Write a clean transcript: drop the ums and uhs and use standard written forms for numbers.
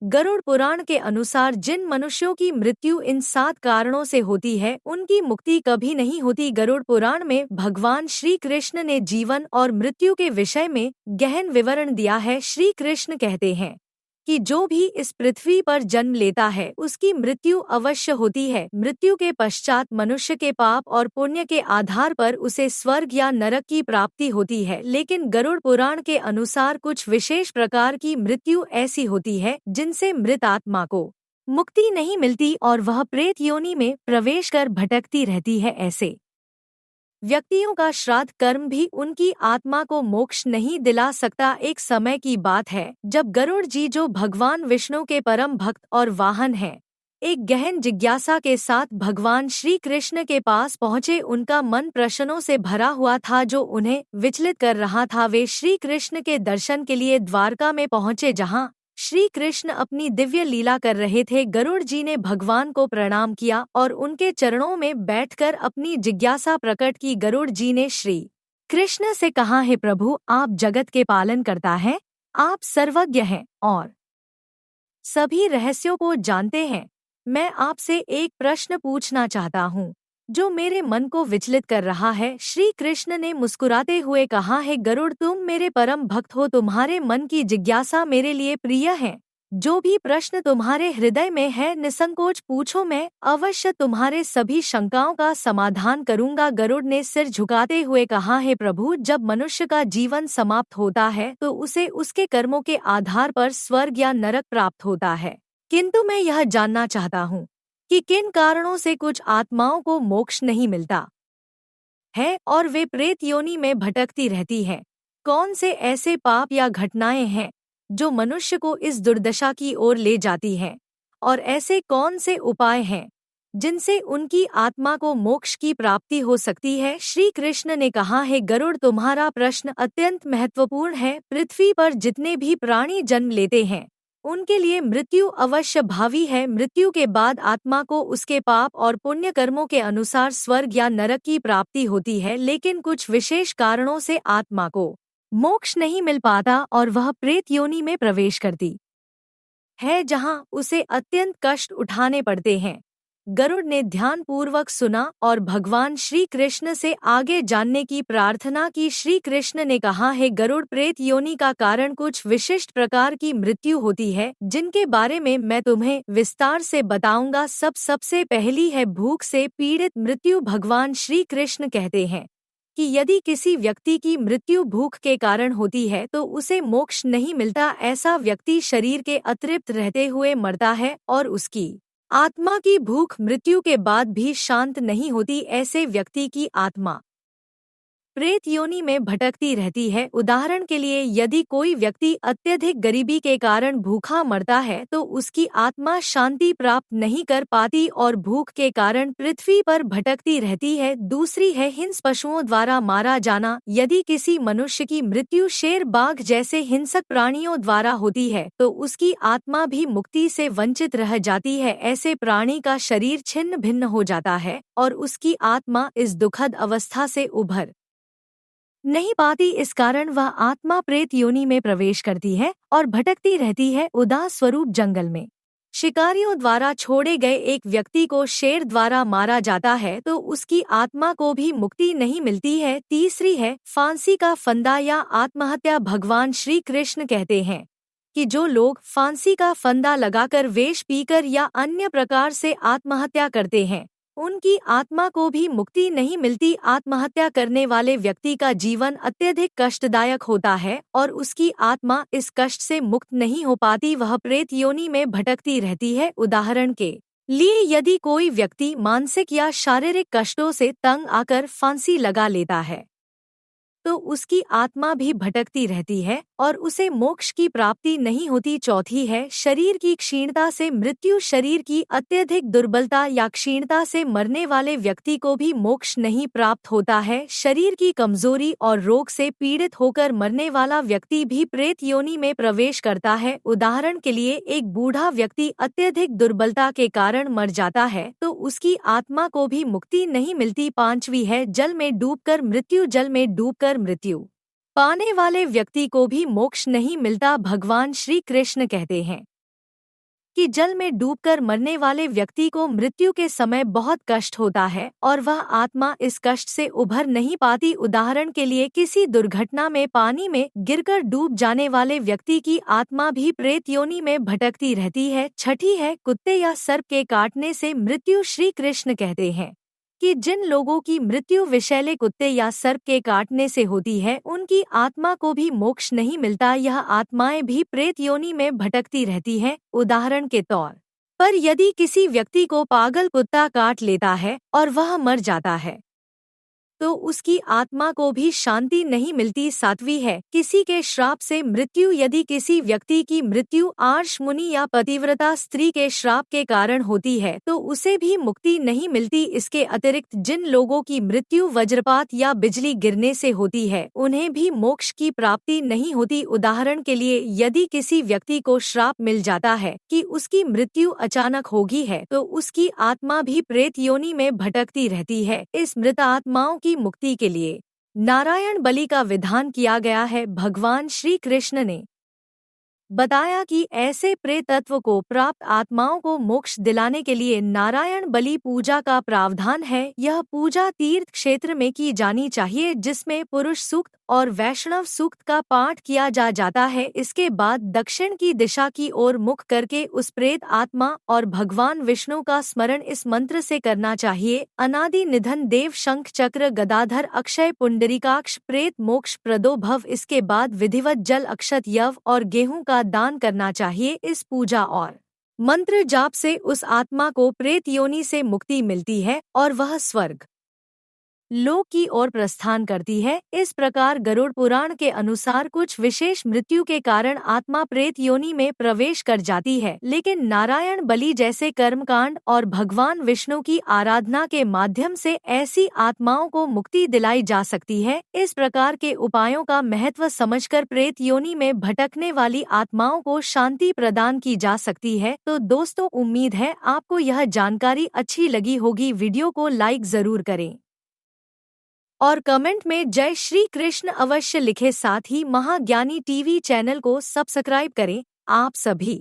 गरुड़ पुराण के अनुसार जिन मनुष्यों की मृत्यु इन 7 कारणों से होती है उनकी मुक्ति कभी नहीं होती। गरुड़ पुराण में भगवान श्री कृष्ण ने जीवन और मृत्यु के विषय में गहन विवरण दिया है। श्री कृष्ण कहते हैं कि जो भी इस पृथ्वी पर जन्म लेता है उसकी मृत्यु अवश्य होती है। मृत्यु के पश्चात मनुष्य के पाप और पुण्य के आधार पर उसे स्वर्ग या नरक की प्राप्ति होती है। लेकिन गरुड़ पुराण के अनुसार कुछ विशेष प्रकार की मृत्यु ऐसी होती है जिनसे मृत आत्मा को मुक्ति नहीं मिलती और वह प्रेत योनि में प्रवेश कर भटकती रहती है। ऐसे व्यक्तियों का श्राद्ध कर्म भी उनकी आत्मा को मोक्ष नहीं दिला सकता। एक समय की बात है जब गरुड़ जी, जो भगवान विष्णु के परम भक्त और वाहन हैं, एक गहन जिज्ञासा के साथ भगवान श्री कृष्ण के पास पहुँचे। उनका मन प्रश्नों से भरा हुआ था जो उन्हें विचलित कर रहा था। वे श्री कृष्ण के दर्शन के लिए द्वारका में पहुँचे जहाँ श्री कृष्ण अपनी दिव्य लीला कर रहे थे। गरुड़ जी ने भगवान को प्रणाम किया और उनके चरणों में बैठकर अपनी जिज्ञासा प्रकट की। गरुड़ जी ने श्री कृष्ण से कहा, हे प्रभु, आप जगत के पालन करता है, आप सर्वज्ञ हैं और सभी रहस्यों को जानते हैं। मैं आपसे एक प्रश्न पूछना चाहता हूँ जो मेरे मन को विचलित कर रहा है। श्री कृष्ण ने मुस्कुराते हुए कहा, है गरुड़, तुम मेरे परम भक्त हो, तुम्हारे मन की जिज्ञासा मेरे लिए प्रिय है। जो भी प्रश्न तुम्हारे हृदय में है निसंकोच पूछो, मैं अवश्य तुम्हारे सभी शंकाओं का समाधान करूंगा। गरुड़ ने सिर झुकाते हुए कहा, है प्रभु, जब मनुष्य का जीवन समाप्त होता है तो उसे उसके कर्मों के आधार पर स्वर्ग या नरक प्राप्त होता है, किंतु मैं यह जानना चाहता हूँ कि किन कारणों से कुछ आत्माओं को मोक्ष नहीं मिलता है और वे प्रेत योनि में भटकती रहती हैं। कौन से ऐसे पाप या घटनाएं हैं जो मनुष्य को इस दुर्दशा की ओर ले जाती हैं, और ऐसे कौन से उपाय हैं जिनसे उनकी आत्मा को मोक्ष की प्राप्ति हो सकती है। श्री कृष्ण ने कहा, है गरुड़, तुम्हारा प्रश्न अत्यंत महत्वपूर्ण है। पृथ्वी पर जितने भी प्राणी जन्म लेते हैं उनके लिए मृत्यु अवश्य भावी है। मृत्यु के बाद आत्मा को उसके पाप और पुण्य कर्मों के अनुसार स्वर्ग या नरक की प्राप्ति होती है, लेकिन कुछ विशेष कारणों से आत्मा को मोक्ष नहीं मिल पाता और वह प्रेत योनि में प्रवेश करती है जहां उसे अत्यंत कष्ट उठाने पड़ते हैं। गरुड़ ने ध्यानपूर्वक सुना और भगवान श्री कृष्ण से आगे जानने की प्रार्थना की। श्री कृष्ण ने कहा, है गरुड़, प्रेत योनि का कारण कुछ विशिष्ट प्रकार की मृत्यु होती है जिनके बारे में मैं तुम्हें विस्तार से बताऊंगा। सबसे पहली है भूख से पीड़ित मृत्यु। भगवान श्री कृष्ण कहते हैं कि यदि किसी व्यक्ति की मृत्यु भूख के कारण होती है तो उसे मोक्ष नहीं मिलता। ऐसा व्यक्ति शरीर के अतृप्त रहते हुए मरता है और उसकी आत्मा की भूख मृत्यु के बाद भी शांत नहीं होती। ऐसे व्यक्ति की आत्मा प्रेत योनि में भटकती रहती है। उदाहरण के लिए, यदि कोई व्यक्ति अत्यधिक गरीबी के कारण भूखा मरता है तो उसकी आत्मा शांति प्राप्त नहीं कर पाती और भूख के कारण पृथ्वी पर भटकती रहती है। दूसरी है हिंस पशुओं द्वारा मारा जाना। यदि किसी मनुष्य की मृत्यु शेर, बाघ जैसे हिंसक प्राणियों द्वारा होती है तो उसकी आत्मा भी मुक्ति से वंचित रह जाती है। ऐसे प्राणी का शरीर छिन्न भिन्न हो जाता है और उसकी आत्मा इस दुखद अवस्था से उभर नहीं पाती। इस कारण वह आत्मा प्रेत योनि में प्रवेश करती है और भटकती रहती है। उदाहरण स्वरूप, जंगल में शिकारियों द्वारा छोड़े गए एक व्यक्ति को शेर द्वारा मारा जाता है तो उसकी आत्मा को भी मुक्ति नहीं मिलती है। तीसरी है फांसी का फंदा या आत्महत्या। भगवान श्री कृष्ण कहते हैं कि जो लोग फांसी का फंदा लगाकर, वेश पीकर या अन्य प्रकार से आत्महत्या करते हैं उनकी आत्मा को भी मुक्ति नहीं मिलती। आत्महत्या करने वाले व्यक्ति का जीवन अत्यधिक कष्टदायक होता है और उसकी आत्मा इस कष्ट से मुक्त नहीं हो पाती, वह प्रेत योनि में भटकती रहती है। उदाहरण के लिए, यदि कोई व्यक्ति मानसिक या शारीरिक कष्टों से तंग आकर फांसी लगा लेता है तो उसकी आत्मा भी भटकती रहती है और उसे मोक्ष की प्राप्ति नहीं होती। चौथी है शरीर की क्षीणता से मृत्यु। शरीर की अत्यधिक दुर्बलता या क्षीणता से मरने वाले व्यक्ति को भी मोक्ष नहीं प्राप्त होता है। शरीर की कमजोरी और रोग से पीड़ित होकर मरने वाला व्यक्ति भी प्रेत योनि में प्रवेश करता है। उदाहरण के लिए, एक बूढ़ा व्यक्ति अत्यधिक दुर्बलता के कारण मर जाता है तो उसकी आत्मा को भी मुक्ति नहीं मिलती। पांचवी है जल में डूबकर मृत्यु। जल में डूबकर मृत्यु पाने वाले व्यक्ति को भी मोक्ष नहीं मिलता। भगवान श्री कृष्ण कहते हैं कि जल में डूबकर मरने वाले व्यक्ति को मृत्यु के समय बहुत कष्ट होता है और वह आत्मा इस कष्ट से उभर नहीं पाती। उदाहरण के लिए किसी दुर्घटना में पानी में गिरकर डूब जाने वाले व्यक्ति की आत्मा भी प्रेत योनि में भटकती रहती है। छठी है कुत्ते या सर्प के काटने से मृत्यु। श्री कृष्ण कहते हैं कि जिन लोगों की मृत्यु विषैले कुत्ते या सर्प के काटने से होती है उनकी आत्मा को भी मोक्ष नहीं मिलता। यह आत्माएं भी प्रेत योनि में भटकती रहती हैं। उदाहरण के तौर पर यदि किसी व्यक्ति को पागल कुत्ता काट लेता है और वह मर जाता है तो उसकी आत्मा को भी शांति नहीं मिलती। सातवीं है किसी के श्राप से मृत्यु। यदि किसी व्यक्ति की मृत्यु आर्ष मुनि या पतिव्रता स्त्री के श्राप के कारण होती है तो उसे भी मुक्ति नहीं मिलती। इसके अतिरिक्त जिन लोगों की मृत्यु वज्रपात या बिजली गिरने से होती है उन्हें भी मोक्ष की प्राप्ति नहीं होती। उदाहरण के लिए यदि किसी व्यक्ति को श्राप मिल जाता है कि उसकी मृत्यु अचानक होगी है तो उसकी आत्मा भी प्रेत योनि में भटकती रहती है। इस मृत आत्माओं की मुक्ति के लिए नारायण बलि का विधान किया गया है। भगवान श्री कृष्ण ने बताया कि ऐसे प्रेतत्व को प्राप्त आत्माओं को मोक्ष दिलाने के लिए नारायण बलि पूजा का प्रावधान है। यह पूजा तीर्थ क्षेत्र में की जानी चाहिए जिसमें पुरुष सूक्त और वैष्णव सूक्त का पाठ किया जाता है। इसके बाद दक्षिण की दिशा की ओर मुख करके उस प्रेत आत्मा और भगवान विष्णु का स्मरण इस मंत्र से करना चाहिए। अनादि निधन देव शंख चक्र गदाधर अक्षय पुंडरीकाक्ष प्रेत मोक्ष प्रदो भव। इसके बाद विधिवत जल अक्षत यव और गेहूं का दान करना चाहिए। इस पूजा और मंत्र जाप से उस आत्मा को प्रेत योनि से मुक्ति मिलती है और वह स्वर्ग लोक की ओर प्रस्थान करती है। इस प्रकार गरुड़ पुराण के अनुसार कुछ विशेष मृत्यु के कारण आत्मा प्रेत योनि में प्रवेश कर जाती है, लेकिन नारायण बलि जैसे कर्मकांड और भगवान विष्णु की आराधना के माध्यम से ऐसी आत्माओं को मुक्ति दिलाई जा सकती है। इस प्रकार के उपायों का महत्व समझकर प्रेत योनि में भटकने वाली आत्माओं को शांति प्रदान की जा सकती है। तो दोस्तों, उम्मीद है आपको यह जानकारी अच्छी लगी होगी। वीडियो को लाइक जरूर करें और कमेंट में जय श्री कृष्ण अवश्य लिखें। साथ ही महाज्ञानी टीवी चैनल को सब्सक्राइब करें। आप सभी